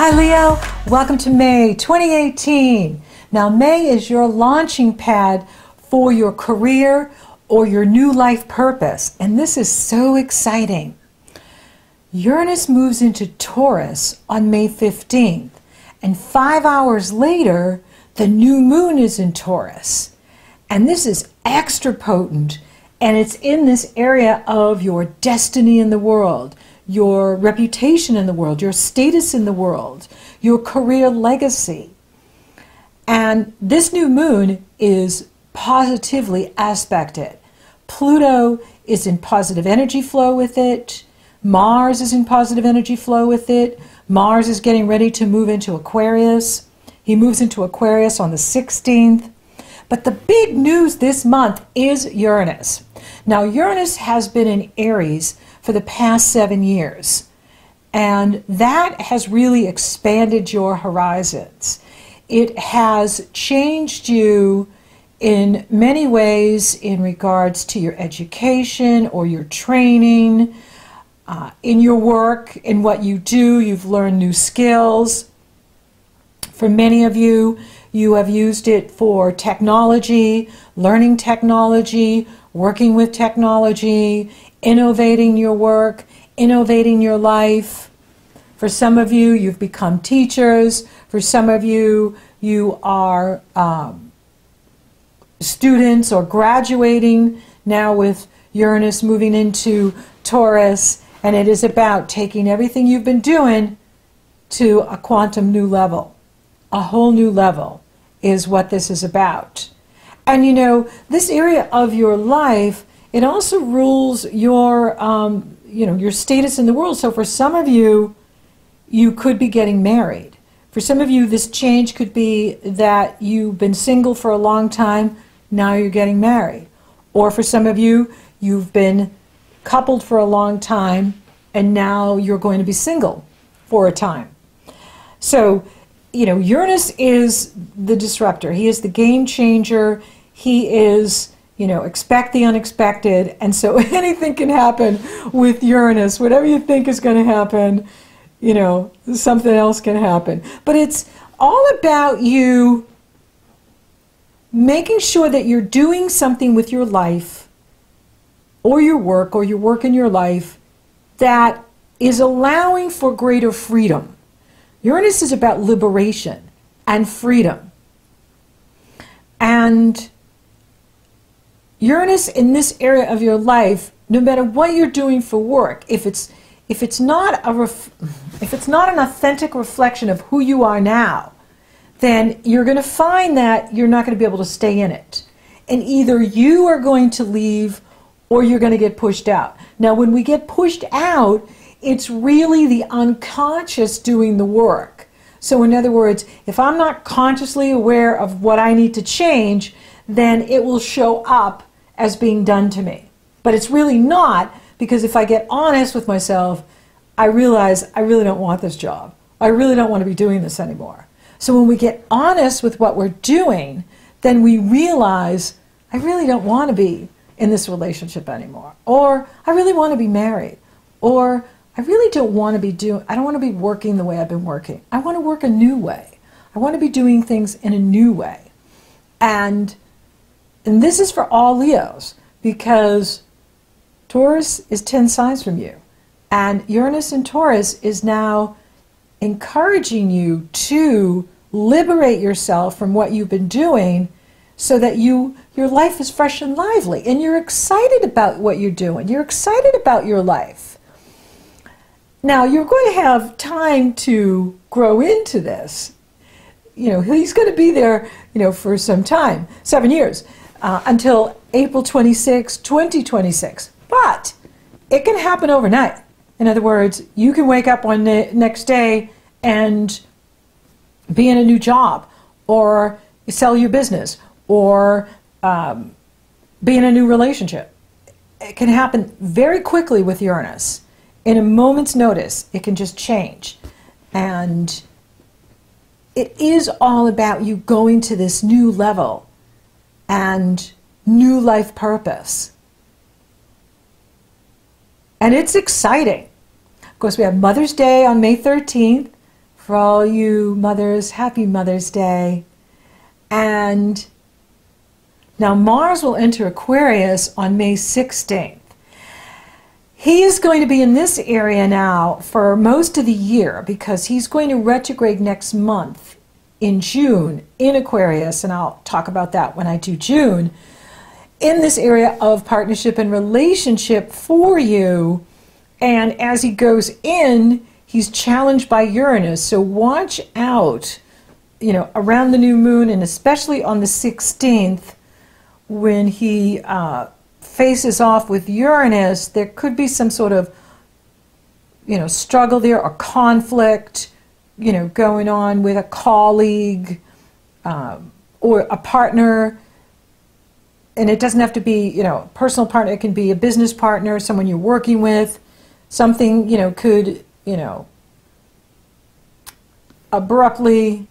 Hi Leo, welcome to May 2018. Now May is your launching pad for your career or your new life purpose, and this is so exciting. Uranus moves into Taurus on May 15th, and 5 hours later the new moon is in Taurus. And this is extra potent, and it's in this area of your destiny in the world, your reputation in the world, your status in the world, your career legacy. And this new moon is positively aspected. Pluto is in positive energy flow with it. Mars is in positive energy flow with it. Mars is getting ready to move into Aquarius. He moves into Aquarius on the 16th. But the big news this month is Uranus. Now, Uranus has been in Aries for the past 7 years, and that has really expanded your horizons. It has changed you in many ways in regards to your education or your training, in your work, in what you do. You've learned new skills. For many of you, you have used it for technology, learning technology, working with technology, innovating your work, innovating your life. For some of you, you've become teachers. For some of you, you are students or graduating now with Uranus moving into Taurus, and it is about taking everything you've been doing to a quantum new level. A whole new level is what this is about. And you know, this area of your life, it also rules your, your status in the world. So for some of you, you could be getting married. For some of you, this change could be that you've been single for a long time, now you're getting married. Or for some of you, you've been coupled for a long time, and now you're going to be single for a time. So, you know, Uranus is the disruptor. He is the game changer. He is, you know, expect the unexpected. And so anything can happen with Uranus. Whatever you think is going to happen, you know, something else can happen. But it's all about you making sure that you're doing something with your life or your work in your life that is allowing for greater freedom. Uranus is about liberation and freedom. And Uranus in this area of your life, no matter what you're doing for work, if it's not an authentic reflection of who you are now, then you're going to find that you're not going to be able to stay in it. And either you are going to leave or you're going to get pushed out. Now, when we get pushed out, it's really the unconscious doing the work. So in other words, if I'm not consciously aware of what I need to change, then it will show up as being done to me. But it's really not, because if I get honest with myself, I realize I really don't want this job. I really don't want to be doing this anymore. So when we get honest with what we're doing, then we realize I really don't want to be in this relationship anymore. Or I really want to be married. Or I really don't want to be I don't want to be working the way I've been working. I want to work a new way. I want to be doing things in a new way. And this is for all Leos, because Taurus is 10 signs from you. And Uranus in Taurus is now encouraging you to liberate yourself from what you've been doing so that your life is fresh and lively. And you're excited about what you're doing. You're excited about your life. Now, you're going to have time to grow into this. You know, he's going to be there, you know, for some time, 7 years, until April 26, 2026. But it can happen overnight. In other words, you can wake up one next day and be in a new job, or sell your business, or be in a new relationship. It can happen very quickly with Uranus. In a moment's notice, it can just change. And it is all about you going to this new level and new life purpose. And it's exciting. Of course, we have Mother's Day on May 13th, For all you mothers, happy Mother's Day. And now Mars will enter Aquarius on May 16th. He is going to be in this area now for most of the year because he's going to retrograde next month in June in Aquarius, and I'll talk about that when I do June, in this area of partnership and relationship for you. And as he goes in, he's challenged by Uranus. So watch out, you know, around the new moon, and especially on the 16th when he faces off with Uranus. There could be some sort of, you know, struggle there or conflict, you know, going on with a colleague or a partner. And it doesn't have to be, you know, a personal partner. It can be a business partner, someone you're working with. Something, you know, could, you know, abruptly,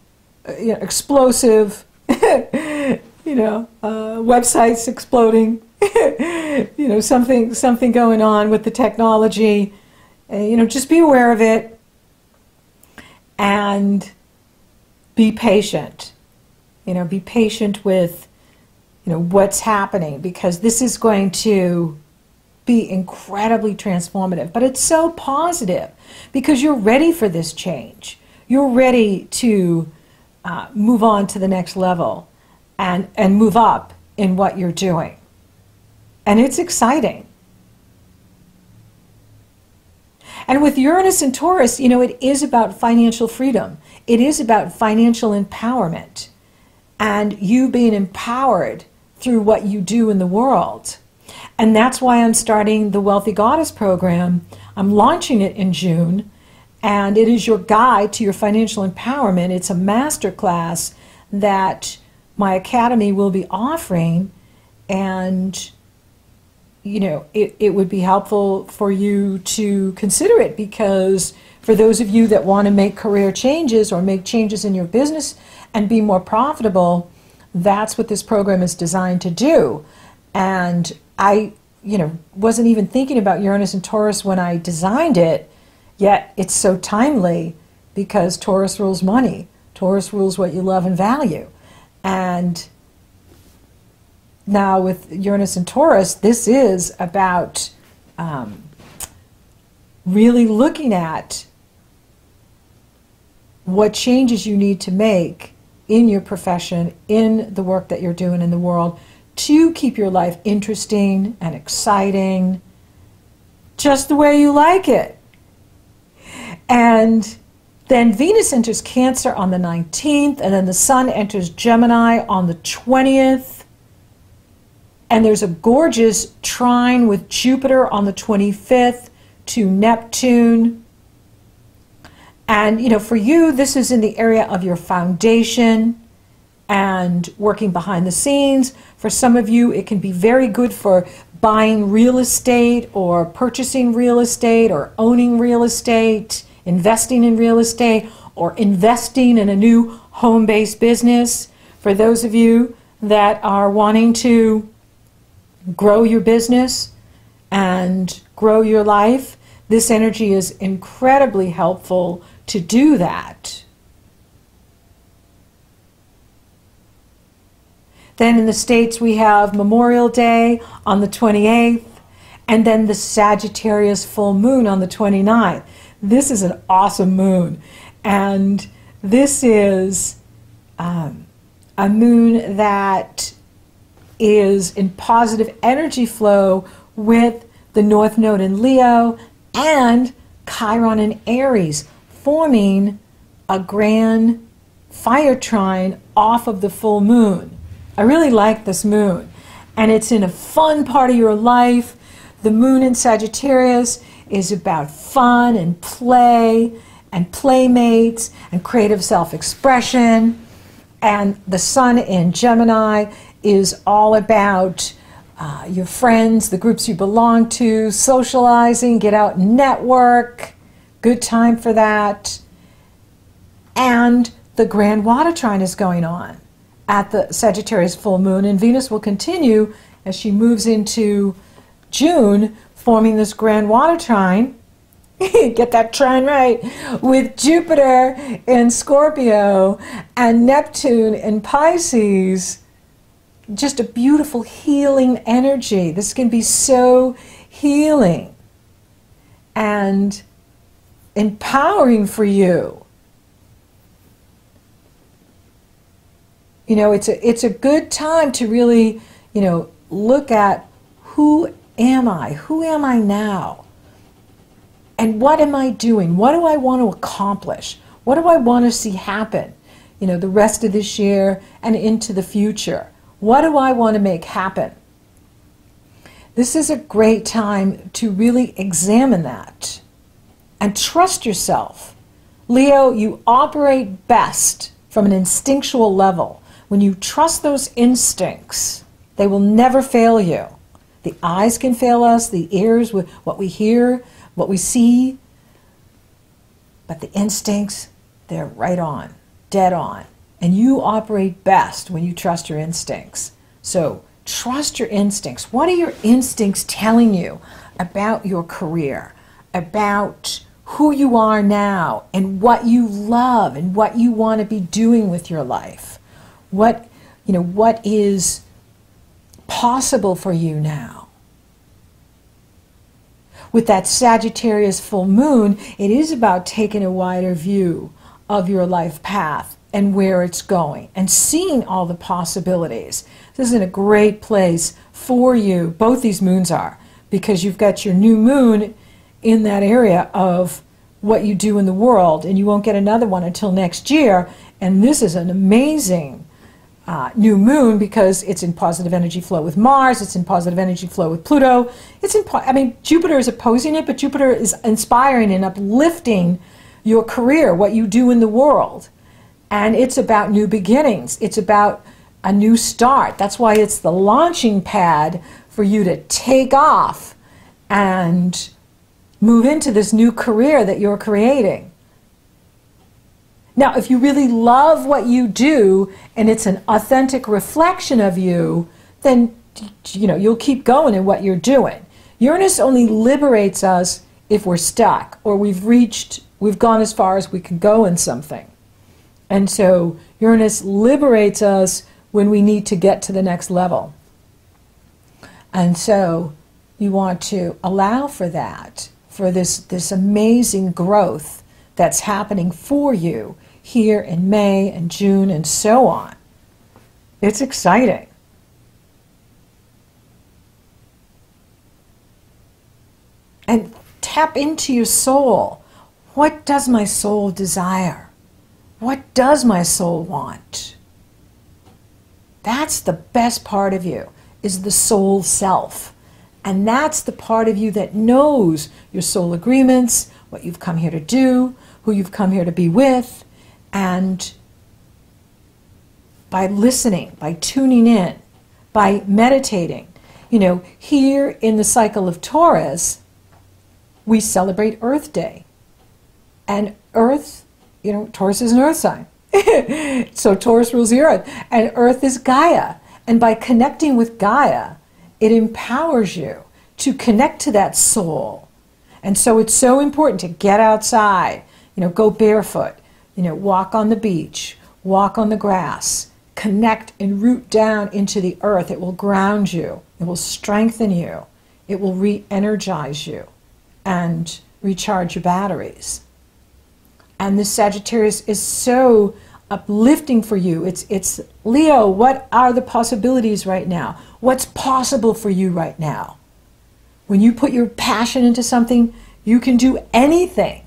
you know, explosive, you know, websites exploding, you know, something going on with the technology. You know, just be aware of it and be patient. You know, be patient with, you know, what's happening, because this is going to be incredibly transformative. But it's so positive because you're ready for this change. You're ready to move on to the next level and move up in what you're doing. And it's exciting. And with Uranus and Taurus, you know, it is about financial freedom. It is about financial empowerment and you being empowered through what you do in the world. And that's why I'm starting the Wealthy Goddess program. I'm launching it in June, and it is your guide to your financial empowerment. It's a masterclass that my academy will be offering, and you know, it would be helpful for you to consider it, because for those of you that want to make career changes or make changes in your business and be more profitable, that's what this program is designed to do. And I, you know, wasn't even thinking about Uranus and Taurus when I designed it, yet it's so timely because Taurus rules money. Taurus rules what you love and value. And now with Uranus and Taurus, this is about really looking at what changes you need to make in your profession, in the work that you're doing in the world, to keep your life interesting and exciting, just the way you like it. And then Venus enters Cancer on the 19th, and then the Sun enters Gemini on the 20th. And there's a gorgeous trine with Jupiter on the 25th to Neptune. And, you know, for you, this is in the area of your foundation and working behind the scenes. For some of you, it can be very good for buying real estate or purchasing real estate or owning real estate, investing in real estate, or investing in a new home-based business. For those of you that are wanting to grow your business and grow your life, this energy is incredibly helpful to do that. Then in the States, we have Memorial Day on the 28th, and then the Sagittarius full moon on the 29th. This is an awesome moon, and this is a moon that is in positive energy flow with the North Node in Leo and Chiron in Aries, forming a grand fire trine off of the full moon. I really like this moon, and it's in a fun part of your life. The moon in Sagittarius is about fun and play and playmates and creative self-expression, and the Sun in Gemini is all about your friends, the groups you belong to, socializing, get out and network, good time for that. And the grand water trine is going on at the Sagittarius full moon, and Venus will continue as she moves into June, forming this grand water trine Get that trine right. With Jupiter in Scorpio and Neptune in Pisces, just a beautiful healing energy. This can be so healing and empowering for you. You know, it's a good time to really, you know, look at who am I? Who am I now? And what am I doing? What do I want to accomplish? What do I want to see happen, you know, the rest of this year and into the future? What do I want to make happen? This is a great time to really examine that and trust yourself. Leo, you operate best from an instinctual level. When you trust those instincts, they will never fail you. The eyes can fail us, the ears with what we hear, what we see, but the instincts, they're right on, dead on. And you operate best when you trust your instincts. So trust your instincts. What are your instincts telling you about your career, about who you are now, and what you love and what you want to be doing with your life? What, you know, what is possible for you now? With that Sagittarius full moon, it is about taking a wider view of your life path and where it's going and seeing all the possibilities. This is in a great place for you. Both these moons are, because you've got your new moon in that area of what you do in the world, and you won't get another one until next year. And this is an amazing new moon because it's in positive energy flow with Mars, it's in positive energy flow with Pluto. It's in, I mean, Jupiter is opposing it, but Jupiter is inspiring and uplifting your career, what you do in the world. And it's about new beginnings. It's about a new start. That's why it's the launching pad for you to take off and move into this new career that you're creating. Now, if you really love what you do and it's an authentic reflection of you, then you know you'll keep going in what you're doing. Uranus only liberates us if we're stuck or we've gone as far as we can go in something. And so Uranus liberates us when we need to get to the next level. And so you want to allow for that, for this amazing growth that's happening for you here in May and June and so on. It's exciting. And tap into your soul. What does my soul desire? What does my soul want? That's the best part of you, is the soul self. And that's the part of you that knows your soul agreements, what you've come here to do, who you've come here to be with. And by listening, by tuning in, by meditating, you know, here in the cycle of Taurus, we celebrate Earth Day. And Earth, you know, Taurus is an Earth sign. So Taurus rules the Earth. And Earth is Gaia. And by connecting with Gaia, it empowers you to connect to that soul. And so it's so important to get outside, you know, go barefoot, you know, walk on the beach, walk on the grass, connect and root down into the earth. It will ground you. It will strengthen you. It will re-energize you and recharge your batteries. And this Sagittarius is so uplifting for you. It's Leo, what are the possibilities right now? What's possible for you right now? When you put your passion into something, you can do anything.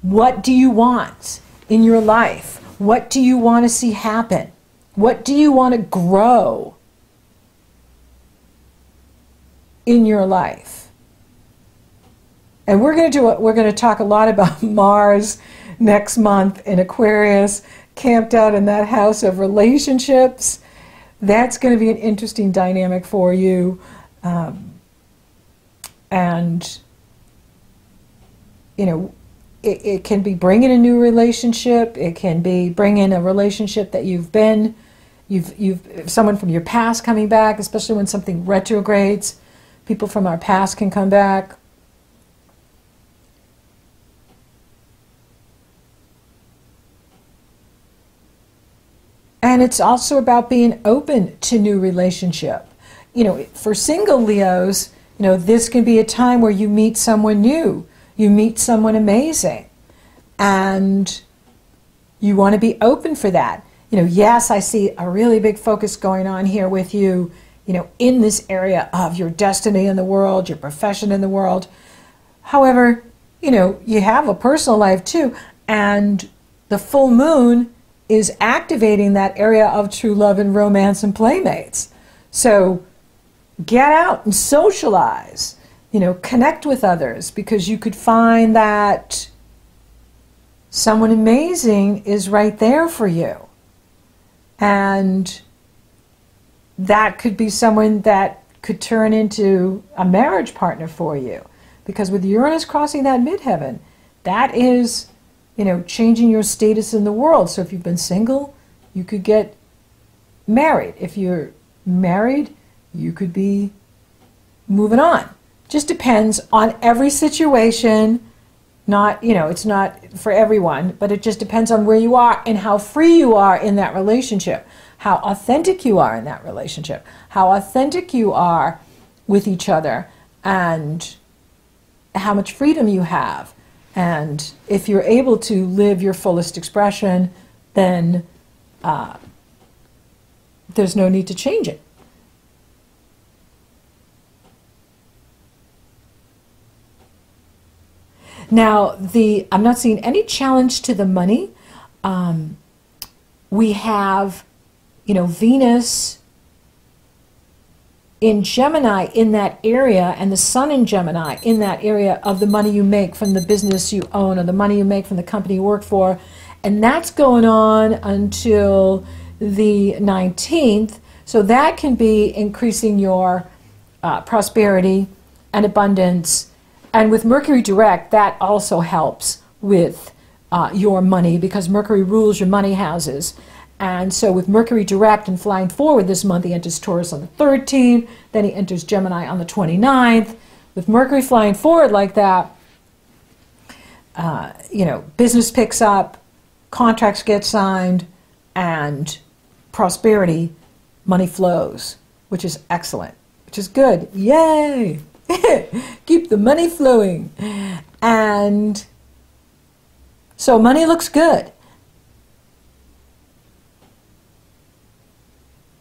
What do you want in your life? What do you want to see happen? What do you want to grow in your life? And we're going to talk a lot about Mars next month in Aquarius, camped out in that house of relationships. That's going to be an interesting dynamic for you. And, you know, it can be bringing a new relationship. It can be bringing a relationship that you've someone from your past coming back, especially when something retrogrades. People from our past can come back. And it's also about being open to new relationship. You know, for single Leos, you know, this can be a time where you meet someone new, you meet someone amazing, and you want to be open for that. You know, yes, I see a really big focus going on here with you, you know, in this area of your destiny in the world, your profession in the world. However, you know, you have a personal life too, and the full moon is activating that area of true love and romance and playmates. So get out and socialize, you know, connect with others, because you could find that someone amazing is right there for you. And that could be someone that could turn into a marriage partner for you. Because with Uranus crossing that midheaven, that is, you know, changing your status in the world. So if you've been single, you could get married. If you're married, you could be moving on. Just depends on every situation. Not, you know, it's not for everyone, but it just depends on where you are and how free you are in that relationship, how authentic you are in that relationship, how authentic you are with each other, and how much freedom you have. And if you're able to live your fullest expression, then there's no need to change it. Now, I'm not seeing any challenge to the money. We have, you know, Venus in Gemini in that area, and the Sun in Gemini in that area of the money you make from the business you own or the money you make from the company you work for. And that's going on until the 19th. So that can be increasing your prosperity and abundance. And with Mercury direct, that also helps with your money, because Mercury rules your money houses. And so with Mercury direct and flying forward this month, he enters Taurus on the 13th, then he enters Gemini on the 29th. With Mercury flying forward like that, you know, business picks up, contracts get signed, and prosperity, money flows, which is excellent, which is good. Yay! Keep the money flowing. And so money looks good.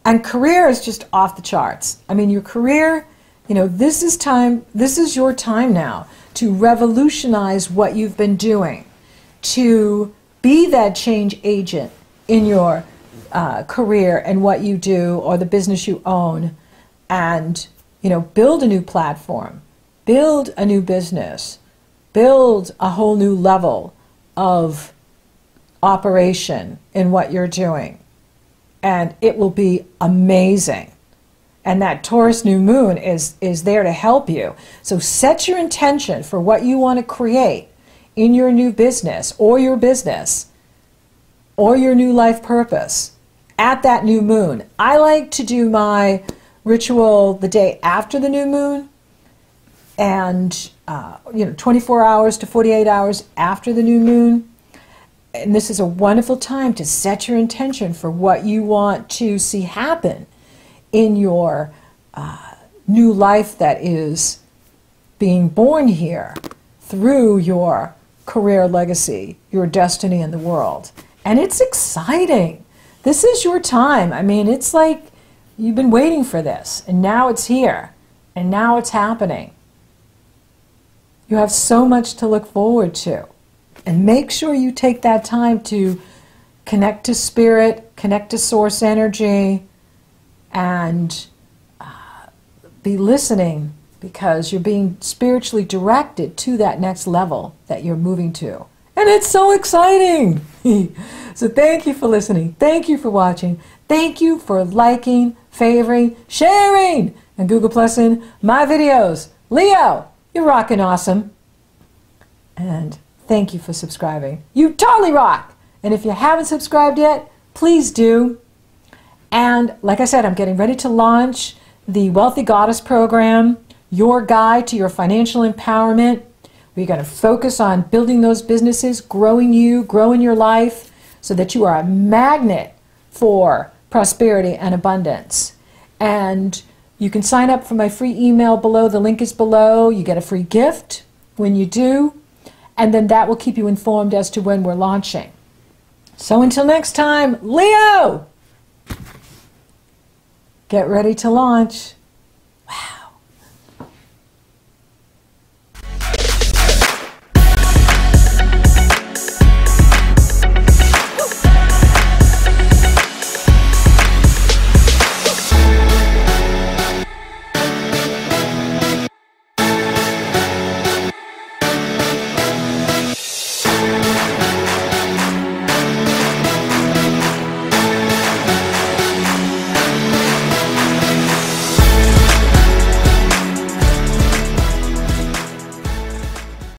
And career is just off the charts. I mean, your career, you know, this is your time now to revolutionize what you've been doing, to be that change agent in your career and what you do or the business you own, and, you know, build a new platform, build a new business, build a whole new level of operation in what you're doing. And it will be amazing. And that Taurus new moon is there to help you. So set your intention for what you want to create in your new business or your new life purpose at that new moon. I like to do my ritual the day after the new moon, and you know, 24 hours to 48 hours after the new moon. And this is a wonderful time to set your intention for what you want to see happen in your new life that is being born here through your career legacy, your destiny in the world. And it's exciting. This is your time. I mean, it's like you've been waiting for this, and now it's here, and now it's happening. You have so much to look forward to. And make sure you take that time to connect to spirit, connect to source energy, and be listening, because you're being spiritually directed to that next level that you're moving to. And it's so exciting. So thank you for listening. Thank you for watching. Thank you for liking, favoring, sharing, and Google Plussing my videos. Leo, you're rocking awesome. And thank you for subscribing. You totally rock. And if you haven't subscribed yet, please do. And like I said, I'm getting ready to launch the Wealthy Goddess program, your guide to your financial empowerment. We're going to focus on building those businesses, growing you, growing your life, so that you are a magnet for prosperity and abundance. And you can sign up for my free email below. The link is below. You get a free gift when you do. And then that will keep you informed as to when we're launching. So until next time, Leo, get ready to launch.